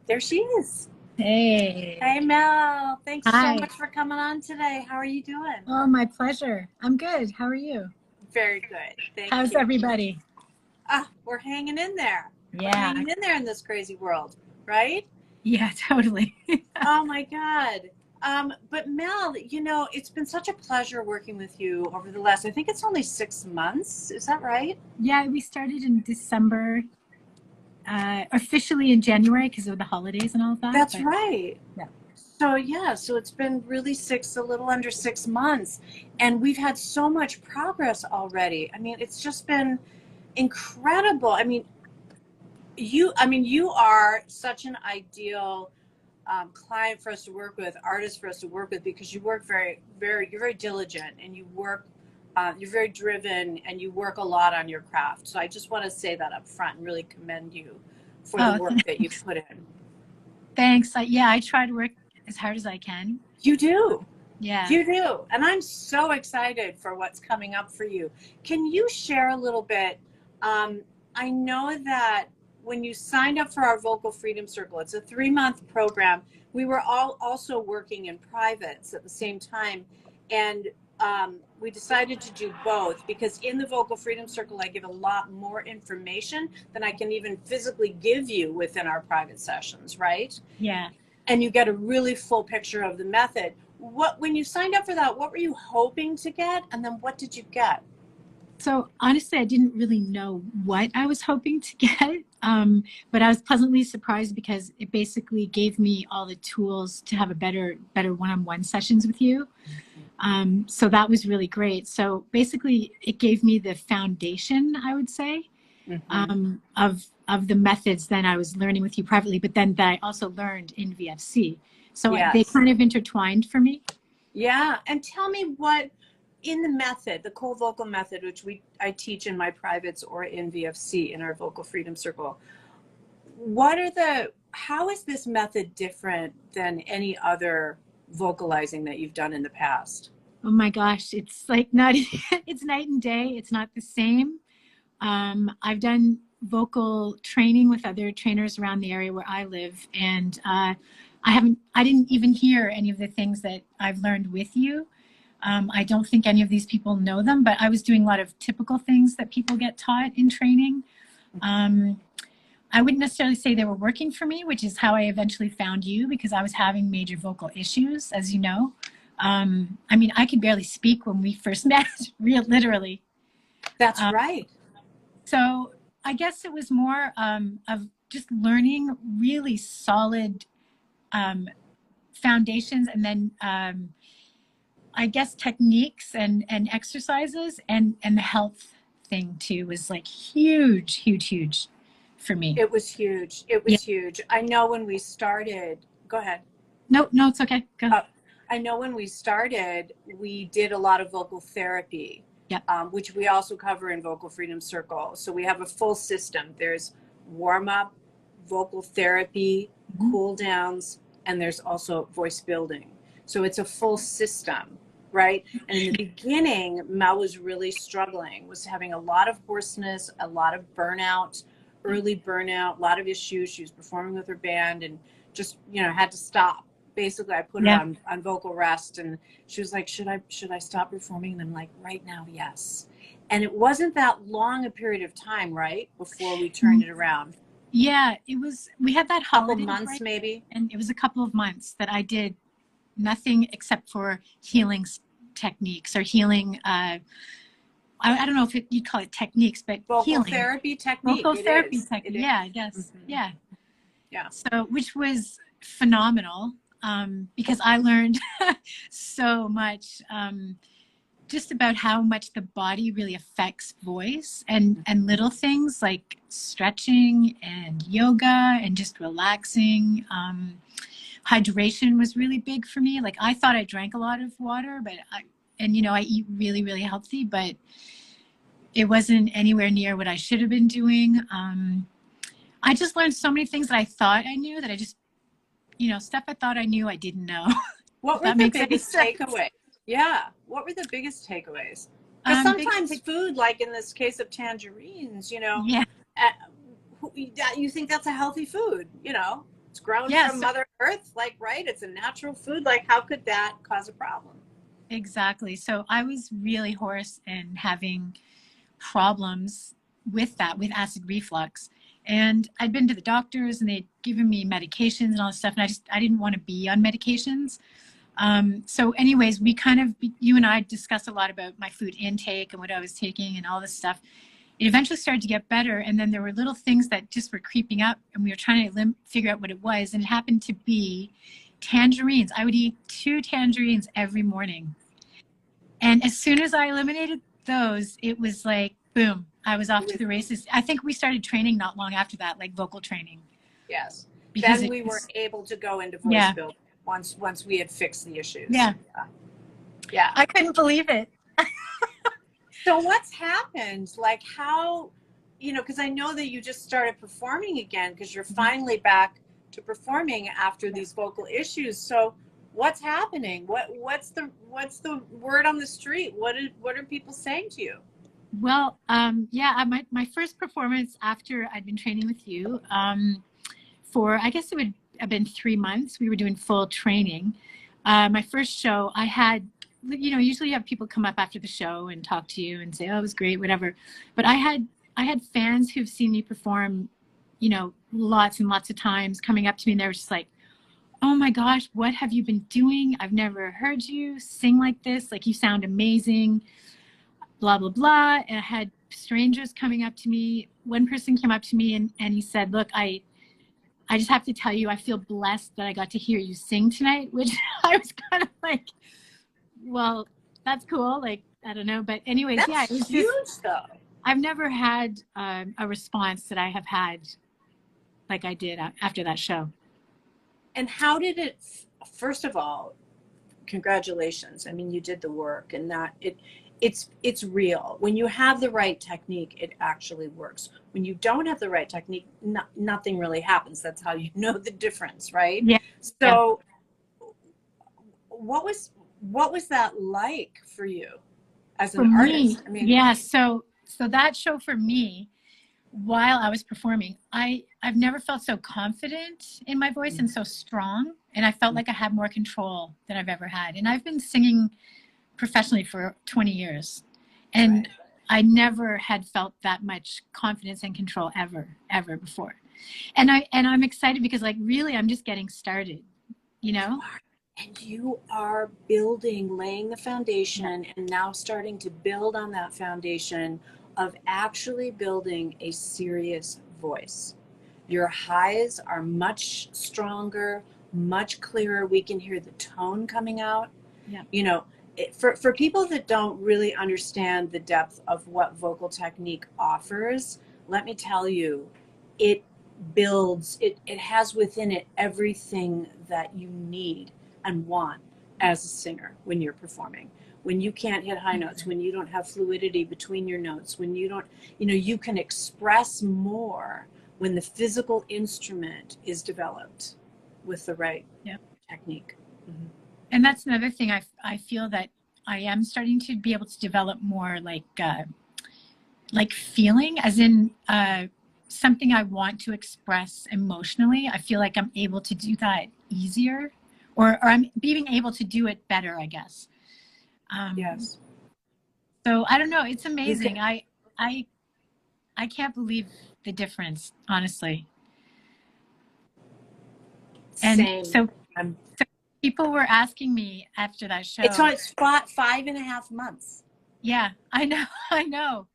There she is. Hey, Hey. Mel. Thanks so Hi. much for coming on today. How are you doing? Oh, my pleasure. I'm good. How are you? Very good. Thank How's you. everybody? We're hanging in there. We're Yeah. hanging in there in this crazy world, right? Yeah, totally. Oh my God. But Mel, it's been such a pleasure working with you over the last, I think it's only 6 months. Is that right? Yeah, we started in December, officially in January because of the holidays and all of that. That's But right. yeah. So it's been really a little under 6 months, and we've had so much progress already. I mean, it's just been incredible. You are such an ideal client for us to work with, artist for us to work with, because you work you're very diligent, and you're very driven, and you work a lot on your craft. So I just want to say that up front and really commend you for the Oh, work that you've put in. thanks. Yeah, I try to work as hard as I can. You do. Yeah. You do. And I'm so excited for what's coming up for you. Can you share a little bit? Um, I know that when you signed up for our Vocal Freedom Circle, it's a 3-month program. We were all also working in privates at the same time. And we decided to do both because in the Vocal Freedom Circle, I give a lot more information than I can even physically give you within our private sessions, right? Yeah. And you get a really full picture of the method. When you signed up for that, what were you hoping to get, and then what did you get? So honestly, I didn't really know what I was hoping to get, but I was pleasantly surprised because it basically gave me all the tools to have a better one-on-one sessions with you. So that was really great. So basically, it gave me the foundation, I would say, Mm-hmm. of the methods. Then I was learning with you privately, but then that I also learned in VFC. So they Yes. kind of intertwined for me. Yeah. And tell me what in the method, the Covocal method, which I teach in my privates or in VFC in our Vocal Freedom Circle. How is this method different than any other vocalizing that you've done in the past? Oh my gosh, it's like not, it's night and day. It's not the same. I've done vocal training with other trainers around the area where I live, and I didn't even hear any of the things that I've learned with you. I don't think any of these people know them, but I was doing a lot of typical things that people get taught in training. Um, I wouldn't necessarily say they were working for me, which is how I eventually found you because I was having major vocal issues, as you know. I mean, I could barely speak when we first met, real literally. That's Um, right. so I guess it was more of just learning really solid um, foundations and then I guess techniques and exercises and the health thing too was like huge, huge, huge for me. It was huge. It Yeah. was huge. I know when we started, go ahead. No, no, it's okay. Go. Uh, I know when we started, we did a lot of vocal therapy, Yeah. which we also cover in Vocal Freedom Circle. So we have a full system. There's warm up, vocal therapy, Mhm. cool downs, and there's also voice building. So it's a full system, right? And in the beginning, Mel was really struggling, was having a lot of hoarseness, a lot of burnout, early burnout, a lot of issues. She was performing with her band and just, had to stop. Basically, I put her Yeah. on vocal rest, and she was like, should I stop performing? And I'm like, right now, yes. And it wasn't that long a period of time, right, before we turned it around. Yeah, it was, we had that Couple holiday months, break maybe. and it was a couple of months that I did nothing except for healing techniques or healing, I don't know if you'd call it techniques, but Vocal healing. therapy technique. Vocal It therapy is. technique. It Yeah, is. I guess. Mm-hmm. Yeah. Yeah. So, which was phenomenal because I learned so much just about how much the body really affects voice and little things like stretching and yoga and just relaxing. Hydration was really big for me. Like I thought I drank a lot of water, but I eat really, really healthy, but it wasn't anywhere near what I should have been doing. I just learned so many things that I thought I knew that I just, stuff I thought I knew I didn't know, What if were that the makes any biggest sense. takeaways? Yeah. What were the biggest takeaways? Because Biggest sometimes take, food, like in this case of tangerines, yeah. uh, you think that's a healthy food. It's grown Yeah, from Mother Earth, like, right? It's a natural food. Like, how could that cause a problem? exactly. So I was really hoarse and having problems with that, with acid reflux. And I'd been to the doctors and they'd given me medications and all this stuff. And I didn't want to be on medications. So anyways, you and I discussed a lot about my food intake and what I was taking and all this stuff. It eventually started to get better. And then there were little things that just were creeping up and we were trying to figure out what it was. And it happened to be tangerines. I would eat 2 tangerines every morning. And as soon as I eliminated those, it was like, boom, I was off to the races. I think we started training not long after that, like vocal training. Yes. Because Then we were able to go into voice yeah. building once we had fixed the issues. Yeah. Yeah. I couldn't believe it. So what's happened? Like how, because I know that you just started performing again because you're finally back to performing after these vocal issues. So what's happening? What's the word on the street? What are people saying to you? Well, my first performance after I'd been training with you, for, I guess it would have been 3 months. We were doing full training. My first show, I had, usually you have people come up after the show and talk to you and say, oh, it was great, whatever. But I had fans who've seen me perform, lots and lots of times coming up to me and they were just like, oh my gosh, what have you been doing? I've never heard you sing like this. Like, you sound amazing, blah, blah, blah. And I had strangers coming up to me. One person came up to me and he said, look, I just have to tell you, I feel blessed that I got to hear you sing tonight, which I was kind of like, well, that's cool. Like, I don't know. But anyways, That's yeah, it was huge just, though. I've never had a response that I have had like I did after that show. And how did it, first of all, congratulations. I mean, you did the work and that it's real. When you have the right technique, it actually works. When you don't have the right technique, nothing really happens. That's how you know the difference, right? Yeah. So what was that like for you as an artist? I mean, yeah. So that show for me, while I was performing, I've never felt so confident in my voice and so strong. And I felt like I had more control than I've ever had. And I've been singing professionally for 20 years. And right. I never had felt that much confidence and control ever before. And I'm excited because, like, really, I'm just getting started, And you are laying the foundation, and now starting to build on that foundation of actually building a serious voice. Your highs are much stronger, much clearer. We can hear the tone coming out. Yeah. For people that don't really understand the depth of what vocal technique offers, let me tell you, it builds, it has within it everything that you need and want as a singer when you're performing. When you can't hit high notes, when you don't have fluidity between your notes, when you don't, you can express more when the physical instrument is developed with the right technique. Mm-hmm. And that's another thing I feel that I am starting to be able to develop more like feeling, as in something I want to express emotionally. I feel like I'm able to do that easier, or I'm being able to do it better, I guess. Yes. So I don't know. It's amazing. I can't believe the difference, honestly. And Same. so people were asking me after that show. It's 5.5 months. Yeah, I know,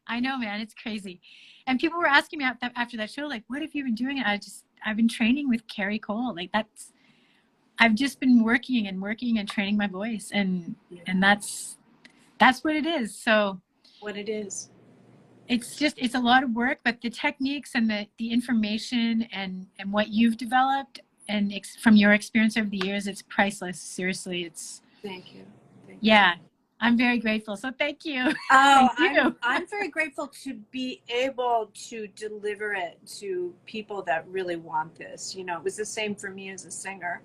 man. It's crazy. And people were asking me after that show, like, what have you been doing? I've been training with Cari Cole. Like, I've just been working and training my voice, and that's what it is. So what it is. It's a lot of work, but the techniques and the information and what you've developed and from your experience over the years, it's priceless. Seriously, it's. Thank you. Yeah, I'm very grateful. So thank you. Oh, thank you. I'm very grateful to be able to deliver it to people that really want this. It was the same for me as a singer.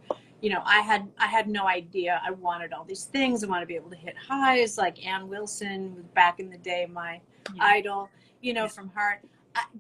I had no idea. I wanted all these things. I want to be able to hit highs like Ann Wilson back in the day, my idol, from Heart.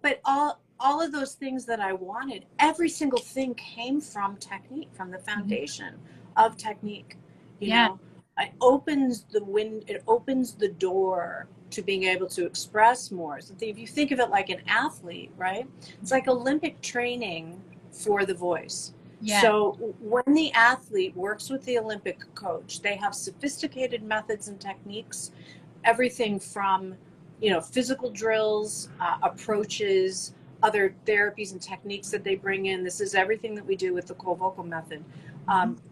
But all all of those things that I wanted, every single thing came from technique, from the foundation of technique. You know, it opens the door to being able to express more. So if you think of it like an athlete, right? It's like Olympic training for the voice. Yeah. So when the athlete works with the Olympic coach, they have sophisticated methods and techniques, everything from, you know, physical drills, approaches, other therapies and techniques that they bring in. This is everything that we do with the Covocal method.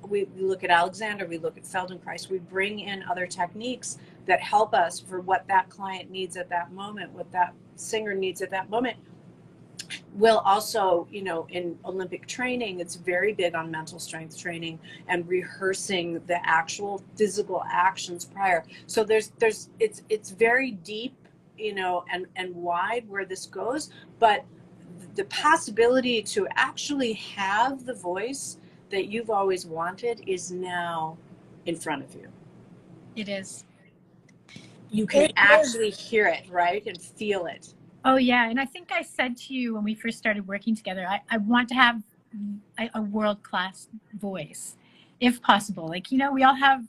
We look at Alexander, we look at Feldenkrais, we bring in other techniques that help us for what that client needs at that moment, what that singer needs at that moment. We'll also, you know, in Olympic training, it's very big on mental strength training and rehearsing the actual physical actions prior. So it's very deep, you know, and wide where this goes, but the possibility to actually have the voice that you've always wanted is now in front of you. It is. You can actually hear it, right? And feel it. Oh, yeah. And I think I said to you when we first started working together, I want to have a world-class voice, if possible. Like, you know, we all have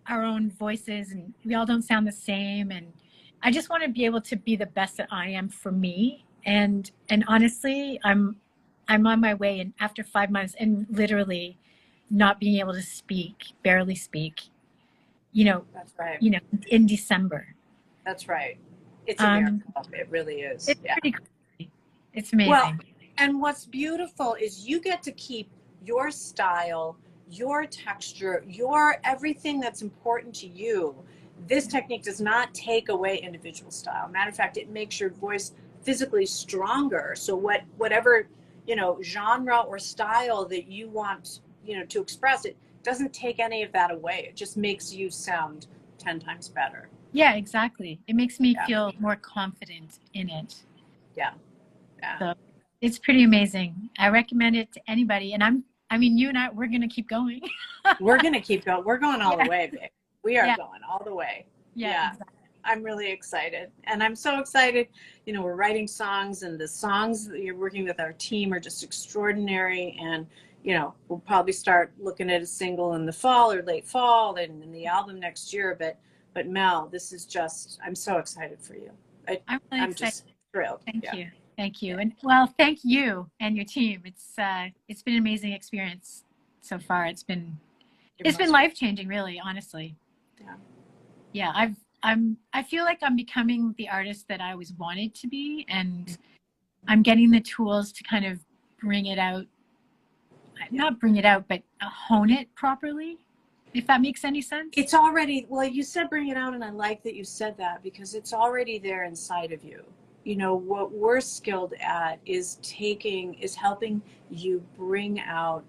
our own voices and we all don't sound the same. And I just want to be able to be the best that I am for me. And honestly, I'm on my way. And after 5 months and literally not being able to speak, barely speak, you know, That's right. You know, in December. That's right. It's a miracle. It really is. It's pretty crazy. It's amazing. Well, and what's beautiful is you get to keep your style, your texture, your everything that's important to you. This technique does not take away individual style. Matter of fact, it makes your voice physically stronger. So whatever, you know, genre or style that you want, you know, to express, it doesn't take any of that away. It just makes you sound 10 times better. Yeah, exactly. It makes me feel more confident in it. Yeah. So it's pretty amazing. I recommend it to anybody. And I mean, you and I, we're going to keep going. We're going to keep going. We're going all the way, babe. We are going all the way. Yeah. Exactly. I'm really excited. And I'm so excited. You know, we're writing songs, and the songs that you're working with our team are just extraordinary. And, you know, we'll probably start looking at a single in the fall or late fall and in the album next year. But Mel, this is just, I'm so excited for you. I'm really excited. Just thrilled. Thank you. Thank you. And well, thank you and your team. It's been an amazing experience so far. It's been life-changing, really, honestly. Yeah. I feel like I'm becoming the artist that I always wanted to be, and I'm getting the tools to kind of bring it out, not bring it out, but hone it properly, if that makes any sense. It's already, well, you said bring it out, and I like that you said that, because it's already there inside of you. You know, what we're skilled at is helping you bring out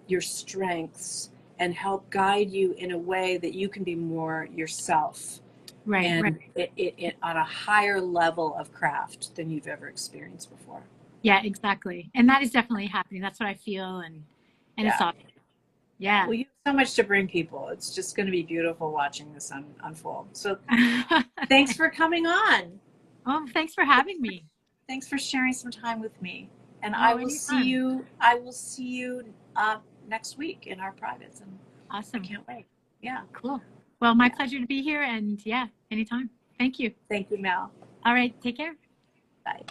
your strengths and help guide you in a way that you can be more yourself. Right. And it on a higher level of craft than you've ever experienced before. Yeah, exactly. And that is definitely happening. That's what I feel. And it's awesome. Yeah. Well, you have so much to bring people. It's just going to be beautiful watching this unfold. So thanks for coming on. Oh, thanks for having me. Thanks for sharing some time with me. And I will see you next week in our privates. And awesome. I can't wait. Yeah. Cool. Well, my pleasure to be here, and anytime. Thank you. Thank you, Mel. All right. Take care. Bye.